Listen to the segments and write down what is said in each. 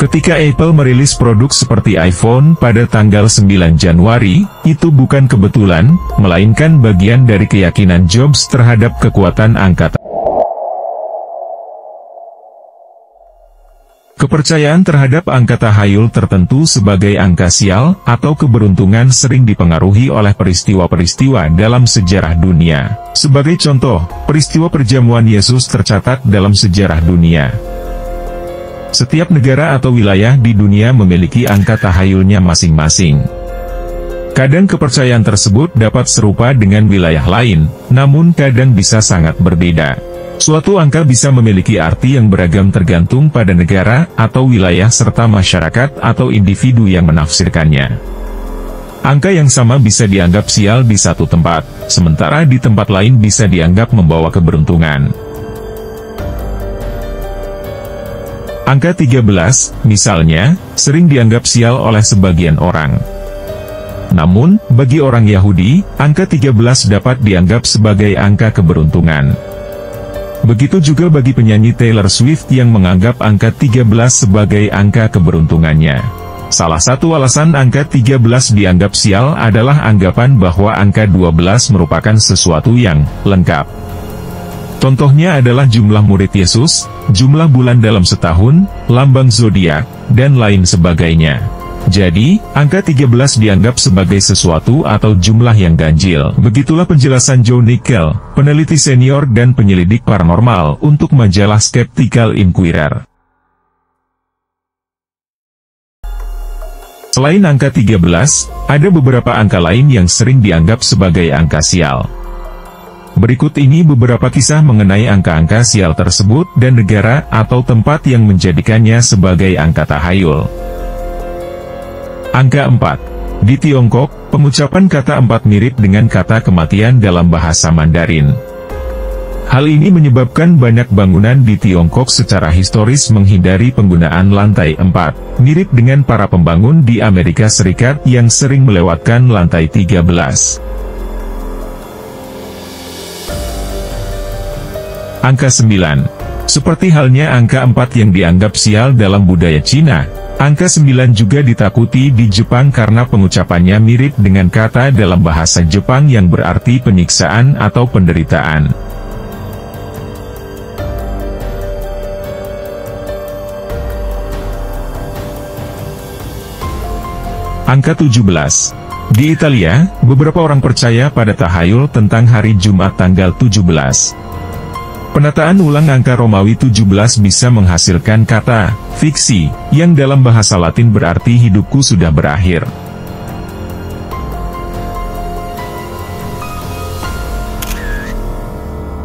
Ketika Apple merilis produk seperti iPhone pada tanggal 9 Januari, itu bukan kebetulan, melainkan bagian dari keyakinan Jobs terhadap kekuatan angka. Kepercayaan terhadap angka tahayul tertentu sebagai angka sial atau keberuntungan sering dipengaruhi oleh peristiwa-peristiwa dalam sejarah dunia. Sebagai contoh, peristiwa perjamuan Yesus tercatat dalam sejarah dunia. Setiap negara atau wilayah di dunia memiliki angka tahayulnya masing-masing. Kadang kepercayaan tersebut dapat serupa dengan wilayah lain, namun kadang bisa sangat berbeda. Suatu angka bisa memiliki arti yang beragam tergantung pada negara atau wilayah serta masyarakat atau individu yang menafsirkannya. Angka yang sama bisa dianggap sial di satu tempat, sementara di tempat lain bisa dianggap membawa keberuntungan. Angka 13, misalnya, sering dianggap sial oleh sebagian orang. Namun, bagi orang Yahudi, angka 13 dapat dianggap sebagai angka keberuntungan. Begitu juga bagi penyanyi Taylor Swift yang menganggap angka 13 sebagai angka keberuntungannya. Salah satu alasan angka 13 dianggap sial adalah anggapan bahwa angka 12 merupakan sesuatu yang lengkap. Contohnya adalah jumlah murid Yesus, jumlah bulan dalam setahun, lambang zodiak, dan lain sebagainya. Jadi, angka 13 dianggap sebagai sesuatu atau jumlah yang ganjil. Begitulah penjelasan Joe Nickell, peneliti senior dan penyelidik paranormal untuk majalah Skeptical Inquirer. Selain angka 13, ada beberapa angka lain yang sering dianggap sebagai angka sial. Berikut ini beberapa kisah mengenai angka-angka sial tersebut dan negara atau tempat yang menjadikannya sebagai angka tahayul. Angka 4. Di Tiongkok, pengucapan kata 4 mirip dengan kata kematian dalam bahasa Mandarin. Hal ini menyebabkan banyak bangunan di Tiongkok secara historis menghindari penggunaan lantai 4, mirip dengan para pembangun di Amerika Serikat yang sering melewatkan lantai 13. Angka 9. Seperti halnya angka 4 yang dianggap sial dalam budaya Cina, angka 9 juga ditakuti di Jepang karena pengucapannya mirip dengan kata dalam bahasa Jepang yang berarti penyiksaan atau penderitaan. Angka 17. Di Italia, beberapa orang percaya pada tahayul tentang hari Jumat tanggal 17. Penataan ulang angka Romawi 17 bisa menghasilkan kata fiksi, yang dalam bahasa Latin berarti hidupku sudah berakhir.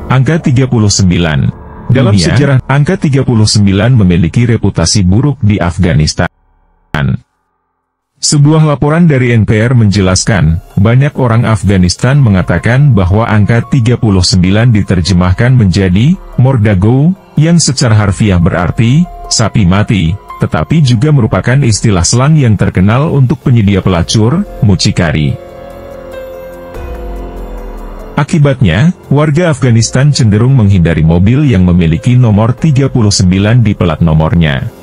Angka 39. Dalam sejarah, angka 39 memiliki reputasi buruk di Afghanistan. Sebuah laporan dari NPR menjelaskan, banyak orang Afghanistan mengatakan bahwa angka 39 diterjemahkan menjadi Mordago, yang secara harfiah berarti sapi mati, tetapi juga merupakan istilah slang yang terkenal untuk penyedia pelacur, mucikari. Akibatnya, warga Afghanistan cenderung menghindari mobil yang memiliki nomor 39 di plat nomornya.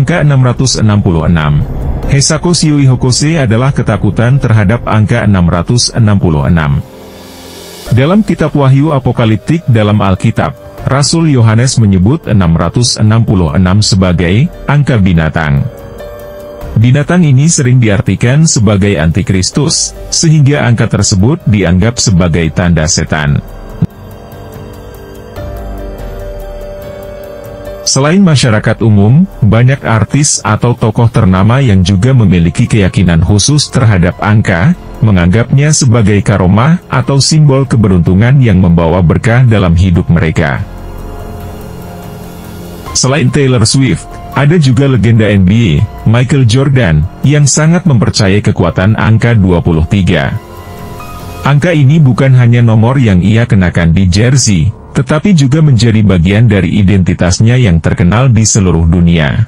Angka 666. Heisako Shiui Hokose adalah ketakutan terhadap angka 666. Dalam kitab Wahyu Apokaliptik dalam Alkitab, Rasul Yohanes menyebut 666 sebagai angka binatang. Binatang ini sering diartikan sebagai antikristus, sehingga angka tersebut dianggap sebagai tanda setan. Selain masyarakat umum, banyak artis atau tokoh ternama yang juga memiliki keyakinan khusus terhadap angka, menganggapnya sebagai karomah atau simbol keberuntungan yang membawa berkah dalam hidup mereka. Selain Taylor Swift, ada juga legenda NBA, Michael Jordan, yang sangat mempercayai kekuatan angka 23. Angka ini bukan hanya nomor yang ia kenakan di jersey, tetapi juga menjadi bagian dari identitasnya yang terkenal di seluruh dunia.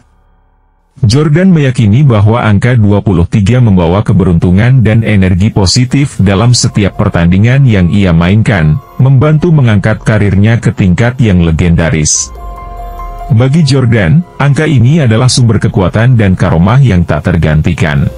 Jordan meyakini bahwa angka 23 membawa keberuntungan dan energi positif dalam setiap pertandingan yang ia mainkan, membantu mengangkat karirnya ke tingkat yang legendaris. Bagi Jordan, angka ini adalah sumber kekuatan dan karomah yang tak tergantikan.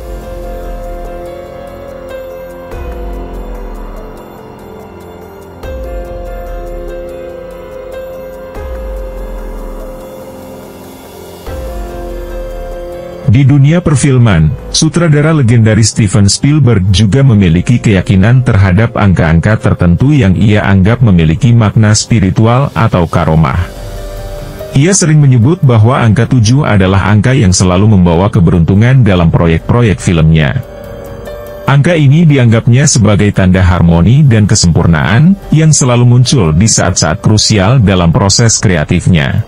Di dunia perfilman, sutradara legendaris Steven Spielberg juga memiliki keyakinan terhadap angka-angka tertentu yang ia anggap memiliki makna spiritual atau karomah. Ia sering menyebut bahwa angka 7 adalah angka yang selalu membawa keberuntungan dalam proyek-proyek filmnya. Angka ini dianggapnya sebagai tanda harmoni dan kesempurnaan, yang selalu muncul di saat-saat krusial dalam proses kreatifnya.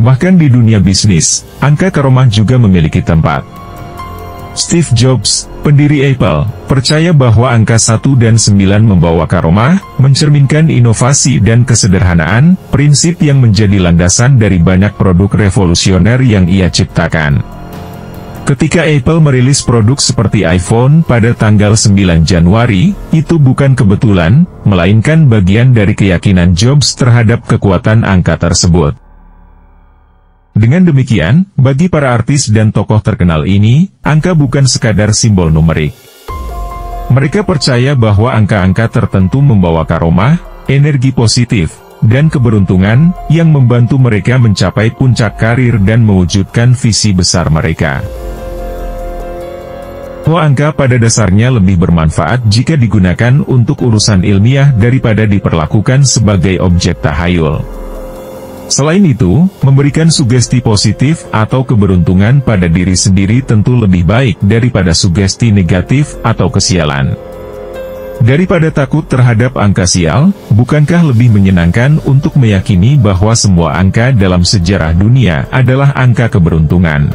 Bahkan di dunia bisnis, angka karomah juga memiliki tempat. Steve Jobs, pendiri Apple, percaya bahwa angka 1 dan 9 membawa karomah, mencerminkan inovasi dan kesederhanaan, prinsip yang menjadi landasan dari banyak produk revolusioner yang ia ciptakan. Ketika Apple merilis produk seperti iPhone pada tanggal 9 Januari, itu bukan kebetulan, melainkan bagian dari keyakinan Jobs terhadap kekuatan angka tersebut. Dengan demikian, bagi para artis dan tokoh terkenal ini, angka bukan sekadar simbol numerik. Mereka percaya bahwa angka-angka tertentu membawa karomah, energi positif, dan keberuntungan, yang membantu mereka mencapai puncak karir dan mewujudkan visi besar mereka. Angka pada dasarnya lebih bermanfaat jika digunakan untuk urusan ilmiah daripada diperlakukan sebagai objek tahayul. Selain itu, memberikan sugesti positif atau keberuntungan pada diri sendiri tentu lebih baik daripada sugesti negatif atau kesialan. Daripada takut terhadap angka sial, bukankah lebih menyenangkan untuk meyakini bahwa semua angka dalam sejarah dunia adalah angka keberuntungan?